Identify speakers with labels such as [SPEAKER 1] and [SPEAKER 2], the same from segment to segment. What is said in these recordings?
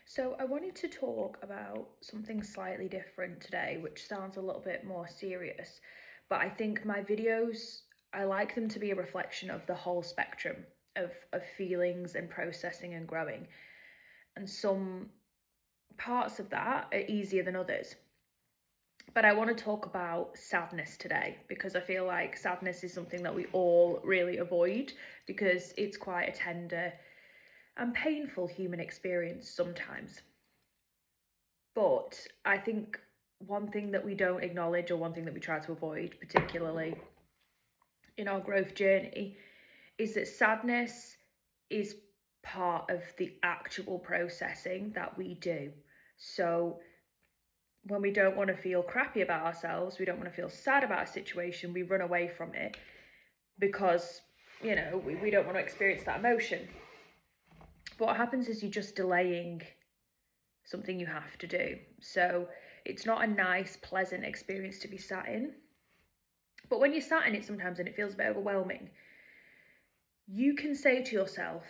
[SPEAKER 1] So I wanted to talk about something slightly different today, which sounds a little bit more serious, but I think my videos, I like them to be a reflection of the whole spectrum of feelings and processing and growing. And some parts of that are easier than others. But I want to talk about sadness today because I feel like sadness is something that we all really avoid because it's quite a tender and painful human experience sometimes. But I think one thing that we don't acknowledge, or one thing that we try to avoid, particularly in our growth journey, is that sadness is part of the actual processing that we do. So when we don't want to feel crappy about ourselves, we don't want to feel sad about a situation, we run away from it because, we don't want to experience that emotion. But what happens is you're just delaying something you have to do. So it's not a nice, pleasant experience to be sat in. But when you're sat in it sometimes and it feels a bit overwhelming, you can say to yourself,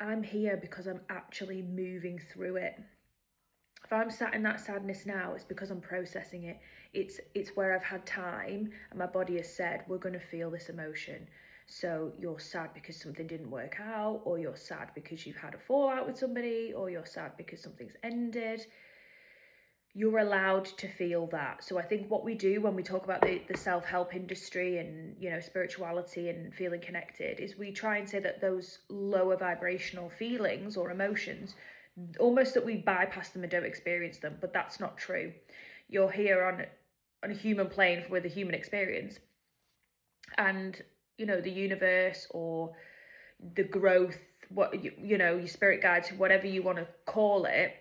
[SPEAKER 1] I'm here because I'm actually moving through it. If I'm sat in that sadness now, it's because I'm processing it. It's where I've had time and my body has said, we're going to feel this emotion. So you're sad because something didn't work out, or you're sad because you've had a fallout with somebody, or you're sad because something's ended. You're allowed to feel that. So I think what we do when we talk about the self-help industry and, spirituality and feeling connected is we try and say that those lower vibrational feelings or emotions, almost that we bypass them and don't experience them, but that's not true. You're here on a human plane with a human experience, and the universe or the growth, your spirit guides, whatever you want to call it,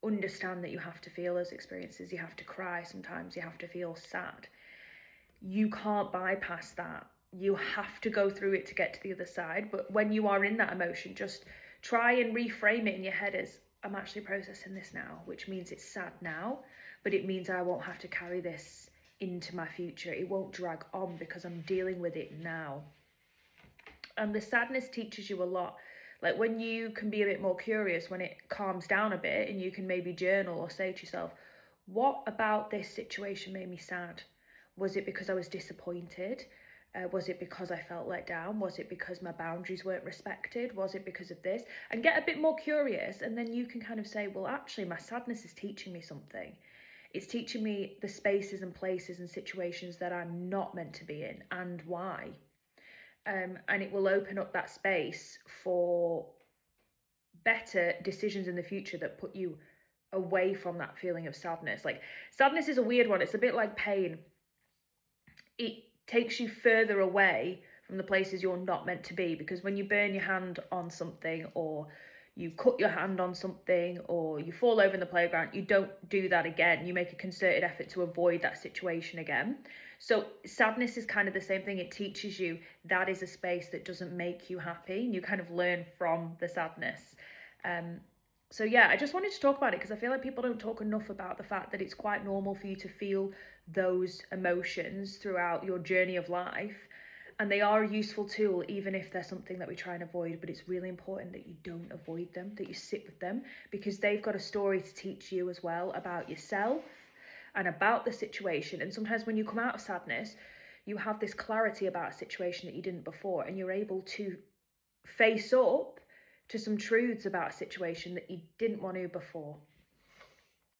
[SPEAKER 1] understand that you have to feel those experiences. You have to cry sometimes, you have to feel sad. You can't bypass that. You have to go through it to get to the other side. But when you are in that emotion, just try and reframe it in your head as, I'm actually processing this now, which means it's sad now, but it means I won't have to carry this into my future. It won't drag on because I'm dealing with it now. And the sadness teaches you a lot. Like when you can be a bit more curious, when it calms down a bit and you can maybe journal or say to yourself, what about this situation made me sad? Was it because I was disappointed? Was it because I felt let down? Was it because my boundaries weren't respected? Was it because of this? And get a bit more curious, and then you can kind of say, well, actually, my sadness is teaching me something. It's teaching me the spaces and places and situations that I'm not meant to be in and why. And it will open up that space for better decisions in the future that put you away from that feeling of sadness. Like, sadness is a weird one. It's a bit like pain. It takes you further away from the places you're not meant to be, because when you burn your hand on something, or you cut your hand on something, or you fall over in the playground, you don't do that again. You make a concerted effort to avoid that situation again. So sadness is kind of the same thing. It teaches you that is a space that doesn't make you happy, and you kind of learn from the sadness. So yeah, I just wanted to talk about it because I feel like people don't talk enough about the fact that it's quite normal for you to feel those emotions throughout your journey of life. And they are a useful tool, even if they're something that we try and avoid. But it's really important that you don't avoid them, that you sit with them, because they've got a story to teach you as well about yourself and about the situation. And sometimes when you come out of sadness, you have this clarity about a situation that you didn't before, and you're able to face up to some truths about a situation that you didn't want to before.